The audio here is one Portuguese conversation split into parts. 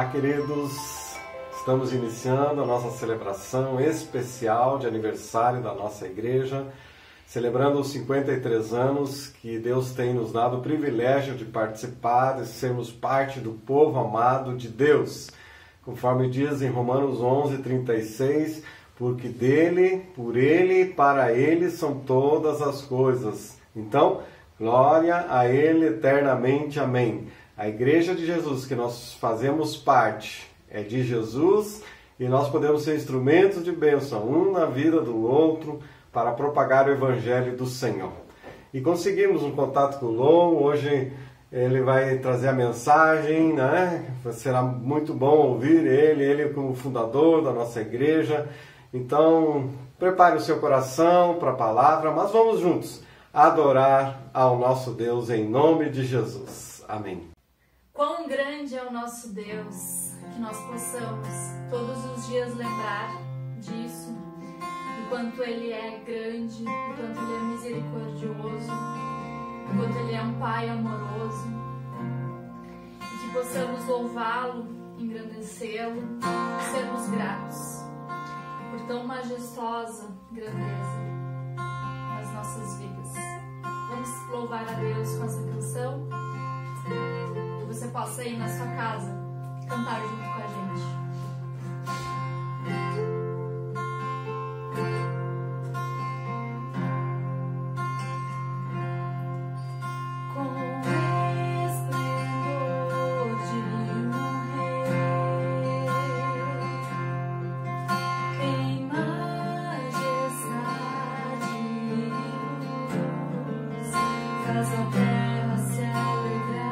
Olá, queridos! Estamos iniciando a nossa celebração especial de aniversário da nossa igreja, celebrando os 53 anos que Deus tem nos dado o privilégio de participar, de sermos parte do povo amado de Deus. Conforme diz em Romanos 11:36, porque dele, por ele e para ele são todas as coisas. Então, glória a ele eternamente. Amém. A igreja de Jesus que nós fazemos parte é de Jesus e nós podemos ser instrumentos de bênção, um na vida do outro, para propagar o evangelho do Senhor. E conseguimos um contato com o Lon, hoje ele vai trazer a mensagem, né? Será muito bom ouvir ele como fundador da nossa igreja. Então, prepare o seu coração para a palavra, mas vamos juntos adorar ao nosso Deus em nome de Jesus. Amém. Quão grande é o nosso Deus, que nós possamos todos os dias lembrar disso, do quanto Ele é grande, do quanto Ele é misericordioso, do quanto Ele é um Pai amoroso, e que possamos louvá-lo, engrandecê-lo, sermos gratos por tão majestosa grandeza nas nossas vidas. Vamos louvar a Deus com essa canção. Que você possa ir na sua casa cantar junto com a gente. Faz a terra se alegrar.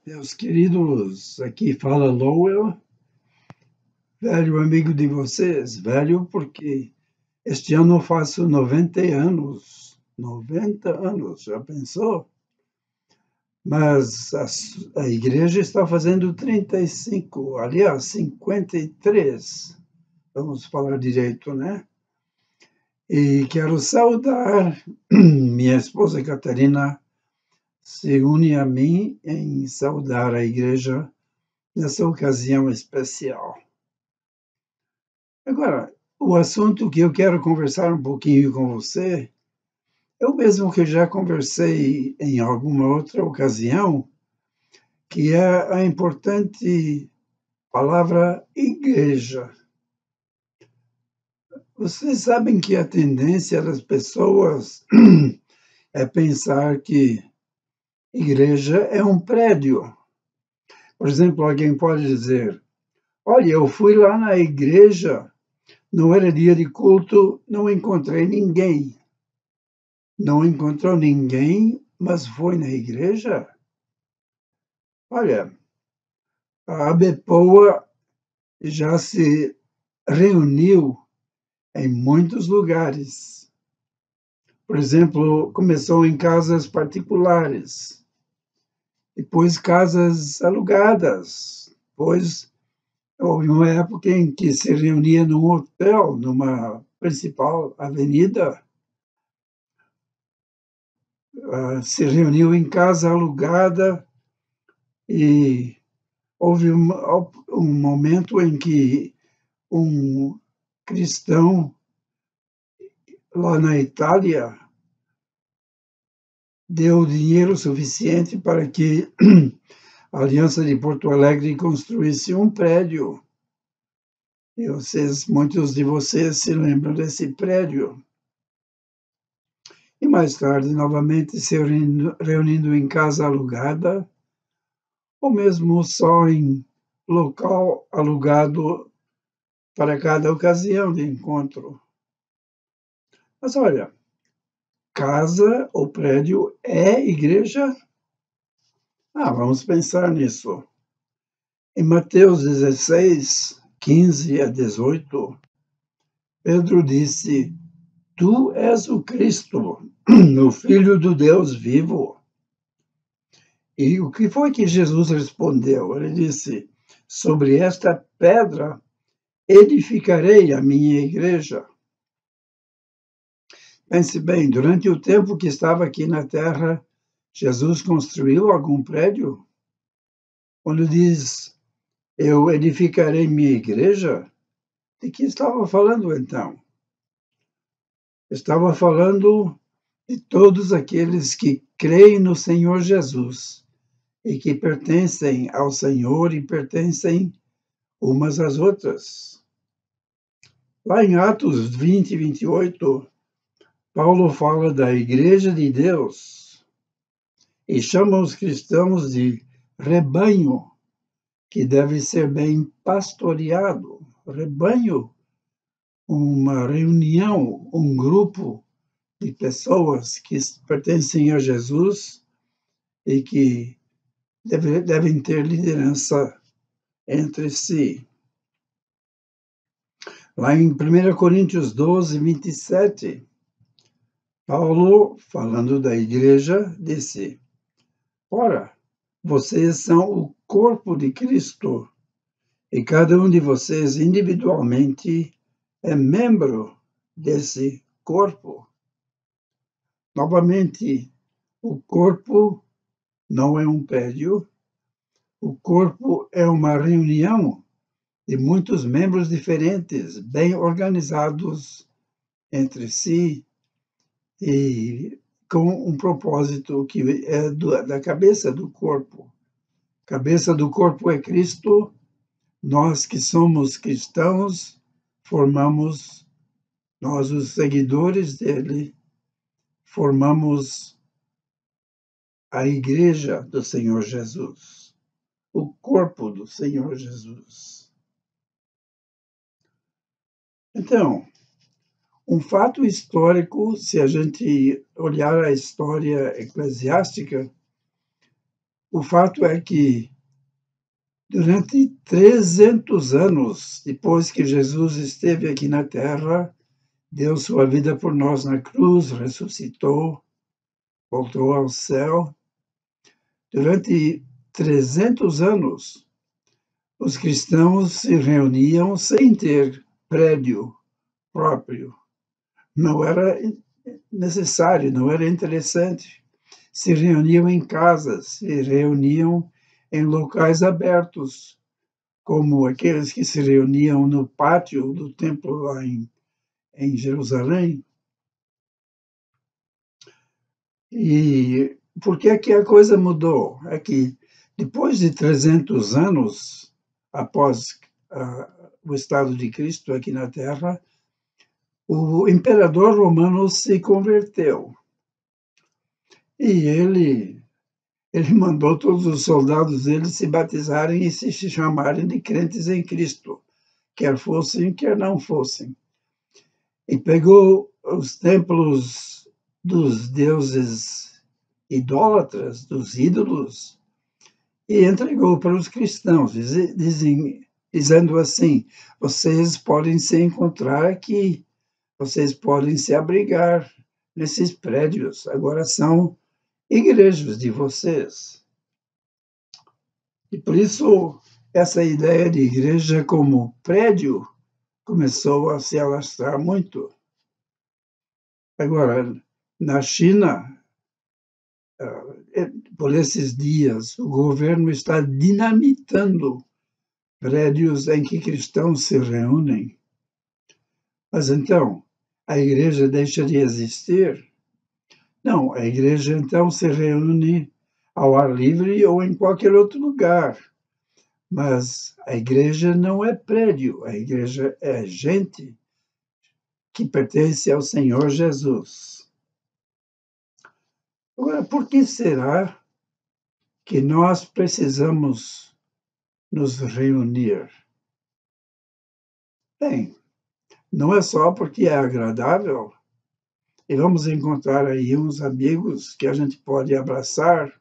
Meus queridos, aqui fala Lowell, velho amigo de vocês, velho porque este ano eu faço 90 anos. 90 anos, já pensou? Mas a igreja está fazendo 35, aliás, 53. Vamos falar direito, né? E quero saudar minha esposa Catarina, se une a mim em saudar a igreja nessa ocasião especial. Agora, o assunto que eu quero conversar um pouquinho com você é o mesmo que eu já conversei em alguma outra ocasião, que é a importante palavra igreja. Vocês sabem que a tendência das pessoas é pensar que igreja é um prédio. Por exemplo, alguém pode dizer: olha, eu fui lá na igreja, não era dia de culto, não encontrei ninguém. Não encontrou ninguém, mas foi na igreja? Olha, a ABPOA já se reuniu em muitos lugares. Por exemplo, começou em casas particulares, depois casas alugadas, depois houve uma época em que se reunia num hotel, numa principal avenida, se reuniu em casa alugada e houve um momento em que um cristão lá na Itália deu dinheiro suficiente para que a Aliança de Porto Alegre construísse um prédio. E muitos de vocês se lembram desse prédio. E mais tarde, novamente, se reunindo em casa alugada, ou mesmo só em local alugado para cada ocasião de encontro. Mas olha, casa ou prédio é igreja? Vamos pensar nisso. Em Mateus 16, 15 a 18, Pedro disse: Tu és o Cristo, o Filho do Deus vivo. E o que foi que Jesus respondeu? Ele disse: sobre esta pedra edificarei a minha igreja. Pense bem, durante o tempo que estava aqui na terra, Jesus construiu algum prédio? Quando diz, eu edificarei minha igreja, de que estava falando então? Estava falando de todos aqueles que creem no Senhor Jesus e que pertencem ao Senhor e pertencem umas às outras. Lá em Atos 20 e 28, Paulo fala da Igreja de Deus e chama os cristãos de rebanho, que deve ser bem pastoreado. Rebanho, uma reunião, um grupo de pessoas que pertencem a Jesus e que devem ter liderança entre si. Lá em 1 Coríntios 12, 27, Paulo, falando da igreja, disse: ora, vocês são o corpo de Cristo e cada um de vocês individualmente é membro desse corpo. Novamente, o corpo não é um prédio, o corpo é uma reunião de muitos membros diferentes, bem organizados entre si e com um propósito que é da cabeça do corpo. A cabeça do corpo é Cristo. Nós que somos cristãos, nós os seguidores dele, formamos a igreja do Senhor Jesus, o corpo do Senhor Jesus. Então, um fato histórico, se a gente olhar a história eclesiástica, O fato é que durante 300 anos, depois que Jesus esteve aqui na Terra, deu sua vida por nós na cruz, ressuscitou, voltou ao céu. Durante 300 anos, os cristãos se reuniam sem ter prédio próprio. Não era necessário, não era interessante. Se reuniam em casas, se reuniam em locais abertos, como aqueles que se reuniam no pátio do templo lá em Jerusalém. E por que é que a coisa mudou? É que depois de 300 anos após o estado de Cristo aqui na Terra, o imperador romano se converteu. E ele mandou todos os soldados dele se batizarem e se chamarem de crentes em Cristo, quer fossem, quer não fossem. E pegou os templos dos deuses idólatras, dos ídolos, e entregou para os cristãos, dizendo assim: vocês podem se encontrar aqui, vocês podem se abrigar nesses prédios, agora são igrejas de vocês. E por isso, essa ideia de igreja como prédio começou a se alastrar muito. Agora, na China, por esses dias, o governo está dinamitando prédios em que cristãos se reúnem. Mas então, a igreja deixa de existir? Não, a igreja então se reúne ao ar livre ou em qualquer outro lugar. Mas a igreja não é prédio, a igreja é gente que pertence ao Senhor Jesus. Agora, por que será que nós precisamos nos reunir? Bem, não é só porque é agradável, e vamos encontrar aí uns amigos que a gente pode abraçar,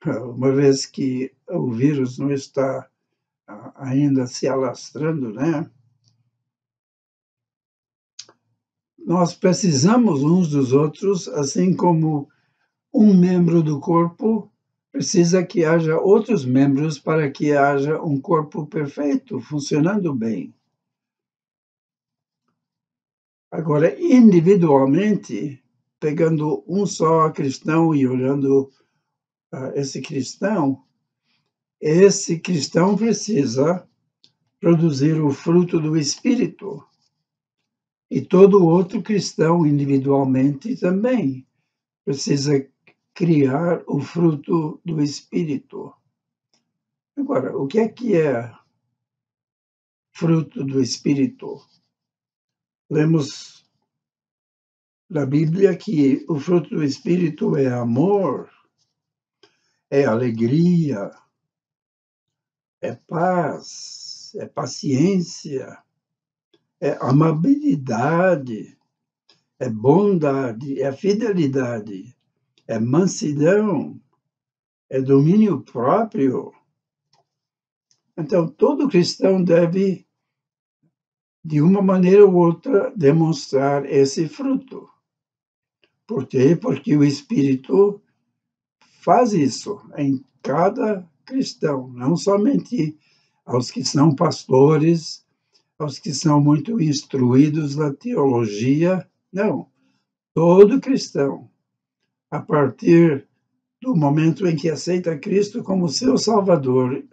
uma vez que o vírus não está ainda se alastrando, né? Nós precisamos uns dos outros, assim como um membro do corpo precisa que haja outros membros para que haja um corpo perfeito, funcionando bem. Agora, individualmente, pegando um só cristão e olhando esse cristão precisa produzir o fruto do Espírito. E todo outro cristão, individualmente, também precisa criar o fruto do Espírito. Agora, o que é fruto do Espírito? Lemos na Bíblia que o fruto do Espírito é amor, é alegria, é paz, é paciência, é amabilidade, é bondade, é fidelidade, é mansidão, é domínio próprio. Então, todo cristão deve, de uma maneira ou outra, demonstrar esse fruto. Por quê? Porque o Espírito faz isso em cada cristão, não somente aos que são pastores, aos que são muito instruídos na teologia, não. Todo cristão, a partir do momento em que aceita Cristo como seu Salvador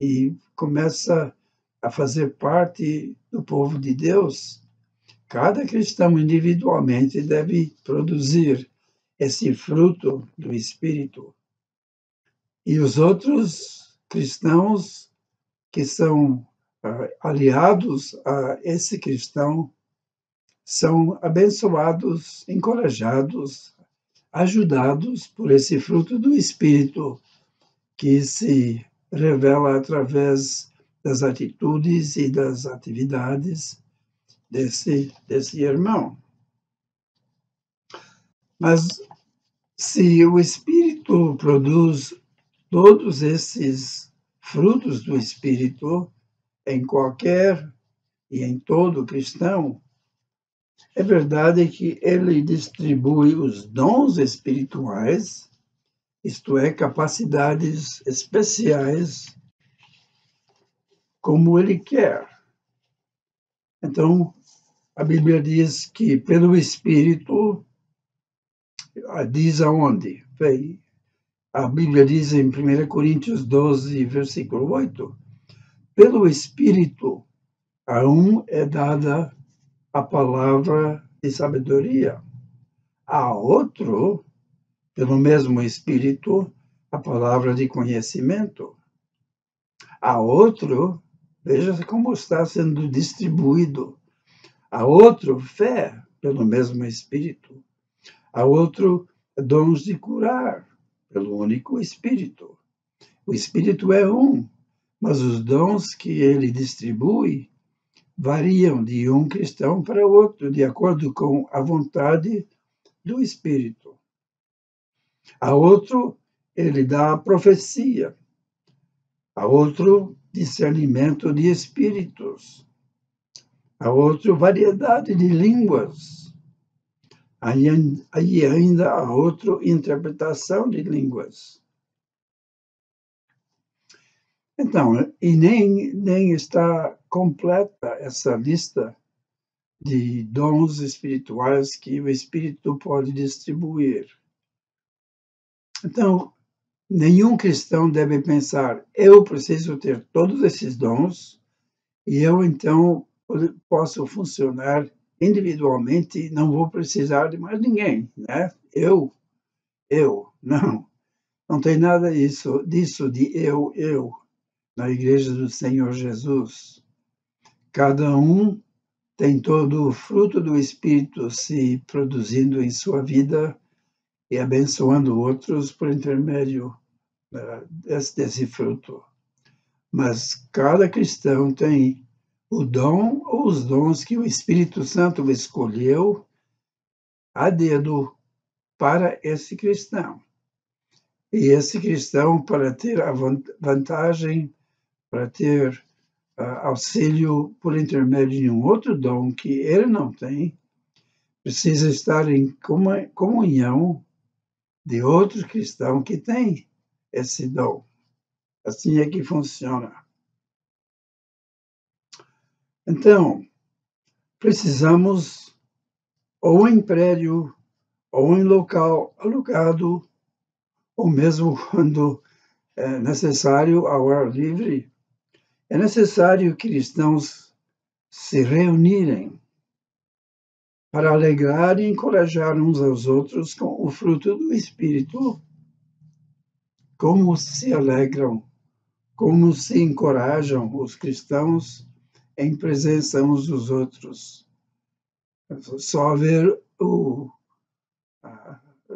e começa a fazer parte do povo de Deus, cada cristão individualmente deve produzir esse fruto do Espírito. E os outros cristãos que são aliados a esse cristão são abençoados, encorajados, ajudados por esse fruto do Espírito que se revela através das atitudes e das atividades desse irmão. Mas se o Espírito produz todos esses frutos do Espírito, em qualquer e em todo cristão, é verdade que ele distribui os dons espirituais, isto é, capacidades especiais, como ele quer. Então, a Bíblia diz que pelo Espírito, diz aonde? A Bíblia diz em 1 Coríntios 12, versículo 8, pelo Espírito a um é dada a palavra de sabedoria, a outro, pelo mesmo Espírito, a palavra de conhecimento, a outro, veja como está sendo distribuído, a outro, fé, pelo mesmo Espírito, a outro, dons de curar, pelo único Espírito. O Espírito é um, mas os dons que ele distribui variam de um cristão para outro, de acordo com a vontade do Espírito. A outro, ele dá a profecia. A outro, discernimento de espíritos. A outro, variedade de línguas. Aí ainda a outro, interpretação de línguas. Então, e nem está completa essa lista de dons espirituais que o Espírito pode distribuir. Então, nenhum cristão deve pensar, eu preciso ter todos esses dons e eu, então, posso funcionar individualmente, não vou precisar de mais ninguém, né? Não tem nada disso de eu, na Igreja do Senhor Jesus. Cada um tem todo o fruto do Espírito se produzindo em sua vida e abençoando outros por intermédio desse fruto. Mas cada cristão tem o dom ou os dons que o Espírito Santo escolheu a dedo para esse cristão. E esse cristão, para ter a vantagem, para ter auxílio por intermédio de um outro dom que ele não tem, precisa estar em comunhão de outro cristão que tem esse dom. Assim é que funciona. Então, precisamos ou em prédio, ou em local alugado, ou mesmo quando é necessário ao ar livre, é necessário cristãos se reunirem para alegrar e encorajar uns aos outros com o fruto do Espírito. Como se alegram, como se encorajam os cristãos em presença uns dos outros.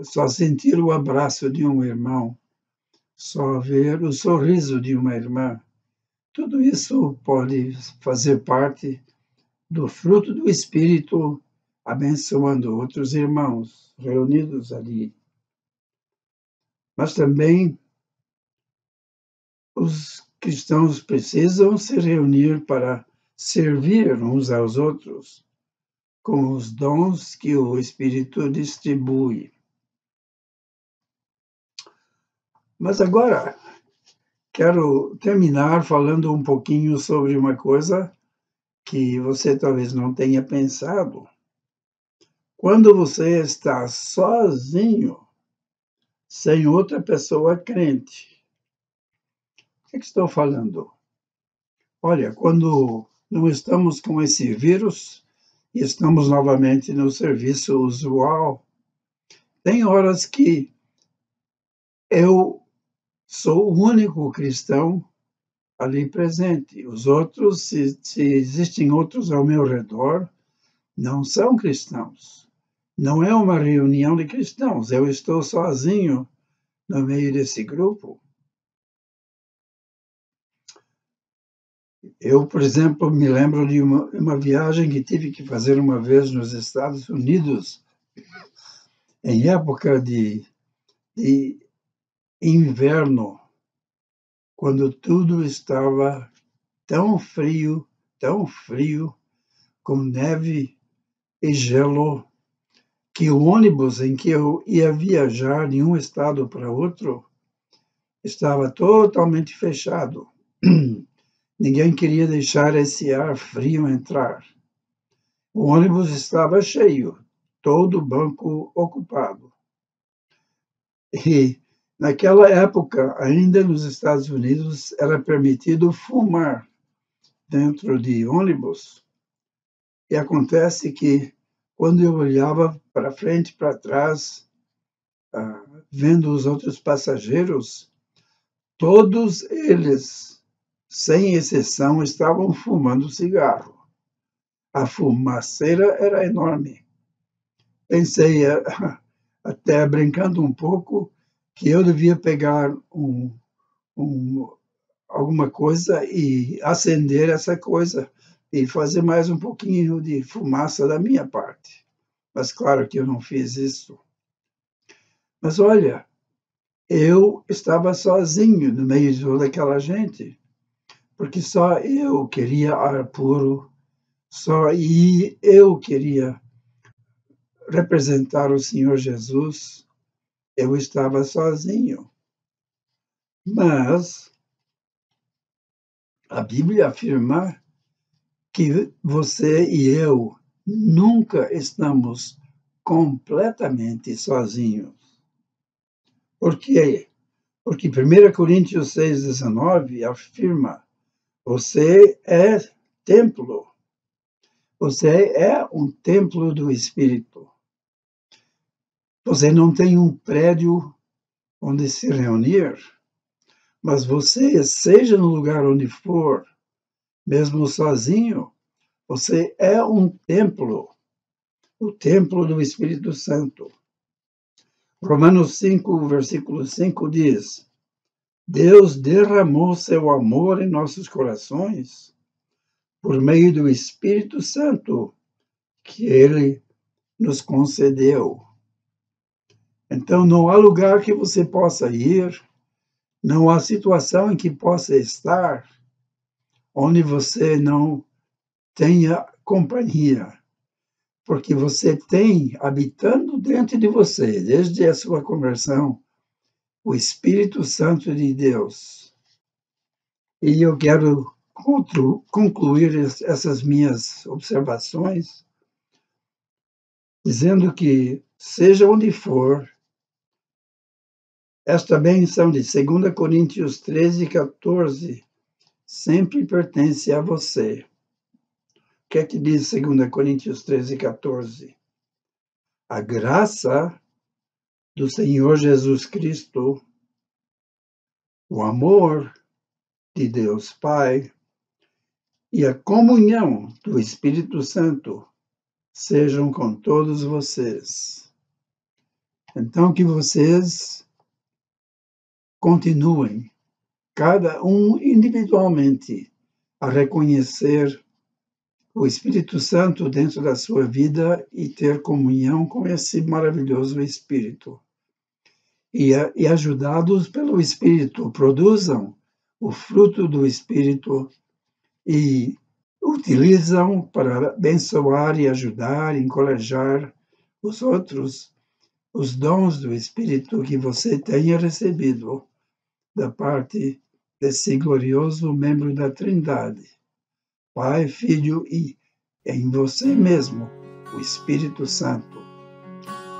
Só sentir o abraço de um irmão, só ver o sorriso de uma irmã, tudo isso pode fazer parte do fruto do Espírito, abençoando outros irmãos reunidos ali. Mas também os cristãos precisam se reunir para servir uns aos outros com os dons que o Espírito distribui. Mas agora quero terminar falando um pouquinho sobre uma coisa que você talvez não tenha pensado. Quando você está sozinho, sem outra pessoa crente, o que estou falando? Olha, quando não estamos com esse vírus e estamos novamente no serviço usual, tem horas que eu sou o único cristão ali presente. Os outros, se existem outros ao meu redor, não são cristãos. Não é uma reunião de cristãos. Eu estou sozinho no meio desse grupo. Eu, por exemplo, me lembro de uma viagem que tive que fazer uma vez nos Estados Unidos, em época de inverno, quando tudo estava tão frio, com neve e gelo, que o ônibus em que eu ia viajar de um estado para outro estava totalmente fechado. Ninguém queria deixar esse ar frio entrar. O ônibus estava cheio, todo o banco ocupado. E, naquela época, ainda nos Estados Unidos, era permitido fumar dentro de ônibus. E acontece que, quando eu olhava para frente e para trás, vendo os outros passageiros, todos eles, sem exceção, estavam fumando cigarro. A fumaceira era enorme. Pensei, até brincando um pouco, que eu devia pegar alguma coisa e acender essa coisa e fazer mais um pouquinho de fumaça da minha parte. Mas claro que eu não fiz isso. Mas olha, eu estava sozinho no meio de toda aquela gente, porque só eu queria ar puro, só eu queria representar o Senhor Jesus. Eu estava sozinho. Mas a Bíblia afirma que você e eu nunca estamos completamente sozinhos. Por quê? Porque 1 Coríntios 6,19 afirma: você é templo. Você é um templo do Espírito. Você não tem um prédio onde se reunir, mas você, seja no lugar onde for, mesmo sozinho, você é um templo, o templo do Espírito Santo. Romanos 5, versículo 5 diz: Deus derramou seu amor em nossos corações por meio do Espírito Santo que Ele nos concedeu. Então, não há lugar que você possa ir, não há situação em que possa estar onde você não tenha companhia, porque você tem habitando dentro de você, desde a sua conversão, o Espírito Santo de Deus. E eu quero concluir essas minhas observações dizendo que, seja onde for, esta benção de 2 Coríntios 13, 14 sempre pertence a você. O que é que diz 2 Coríntios 13, 14? A graça do Senhor Jesus Cristo, o amor de Deus Pai e a comunhão do Espírito Santo sejam com todos vocês. Então, que vocês continuem, cada um individualmente, a reconhecer o Espírito Santo dentro da sua vida e ter comunhão com esse maravilhoso Espírito. E ajudados pelo Espírito, produzam o fruto do Espírito e utilizam para abençoar e ajudar, encorajar os outros, os dons do Espírito que você tenha recebido da parte desse glorioso membro da Trindade, Pai, Filho e em você mesmo, o Espírito Santo.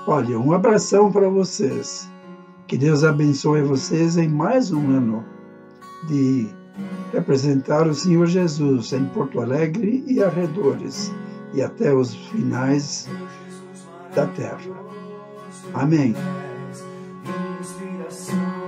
Olha, um abração para vocês. Que Deus abençoe vocês em mais um ano de representar o Senhor Jesus em Porto Alegre e arredores, e até os finais da terra. Amém. Promessa em oração.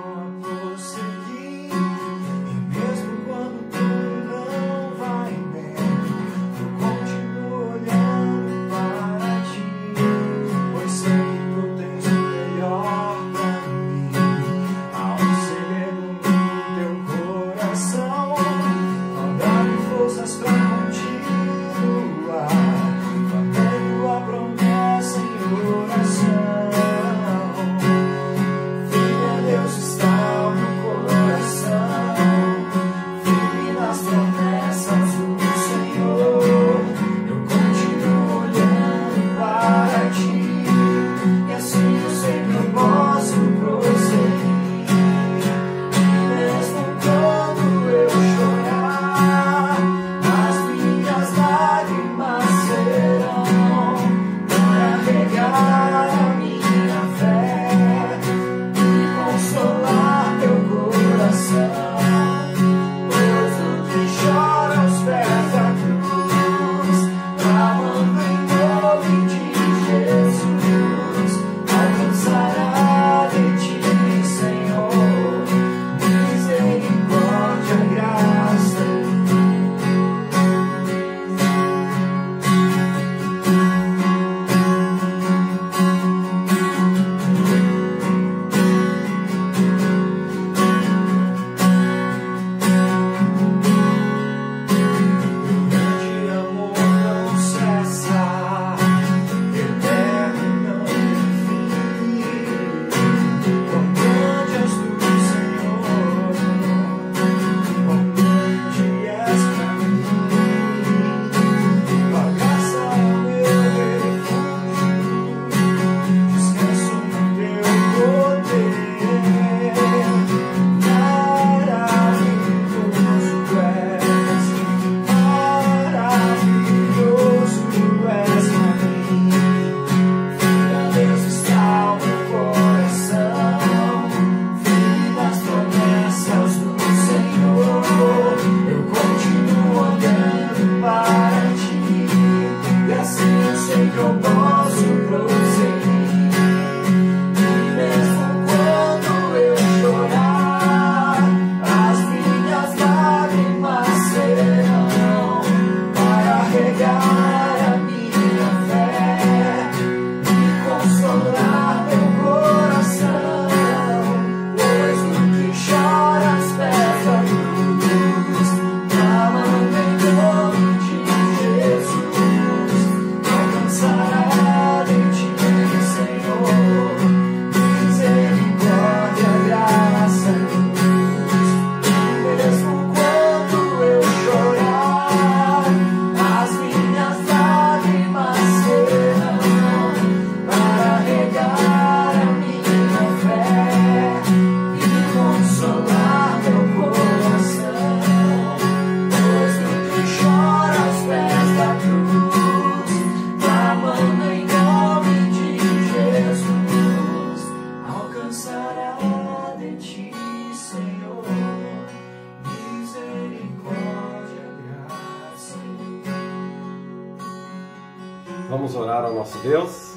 Vamos orar ao nosso Deus.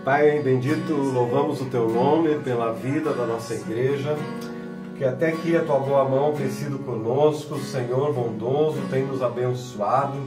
Pai bendito, louvamos o Teu nome pela vida da nossa igreja, que até aqui a Tua boa mão tem sido conosco, Senhor bondoso, tem nos abençoado.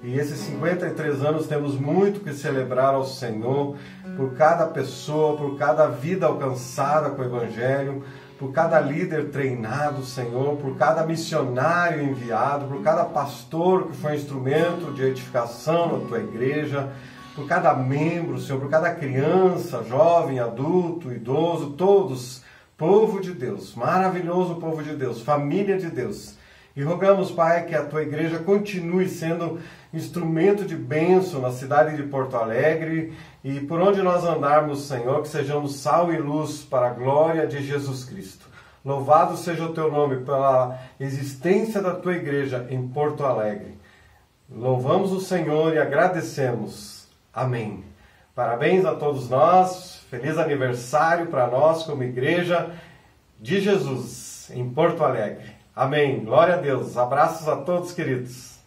E esses 53 anos temos muito que celebrar ao Senhor por cada pessoa, por cada vida alcançada com o Evangelho, por cada líder treinado, Senhor, por cada missionário enviado, por cada pastor que foi instrumento de edificação na Tua igreja, por cada membro, Senhor, por cada criança, jovem, adulto, idoso, todos, povo de Deus, maravilhoso povo de Deus, família de Deus. E rogamos, Pai, que a Tua igreja continue sendo instrumento de bênção na cidade de Porto Alegre e por onde nós andarmos, Senhor, que sejamos sal e luz para a glória de Jesus Cristo. Louvado seja o Teu nome pela existência da Tua igreja em Porto Alegre. Louvamos o Senhor e agradecemos. Amém. Parabéns a todos nós. Feliz aniversário para nós como igreja de Jesus em Porto Alegre. Amém. Glória a Deus. Abraços a todos, queridos.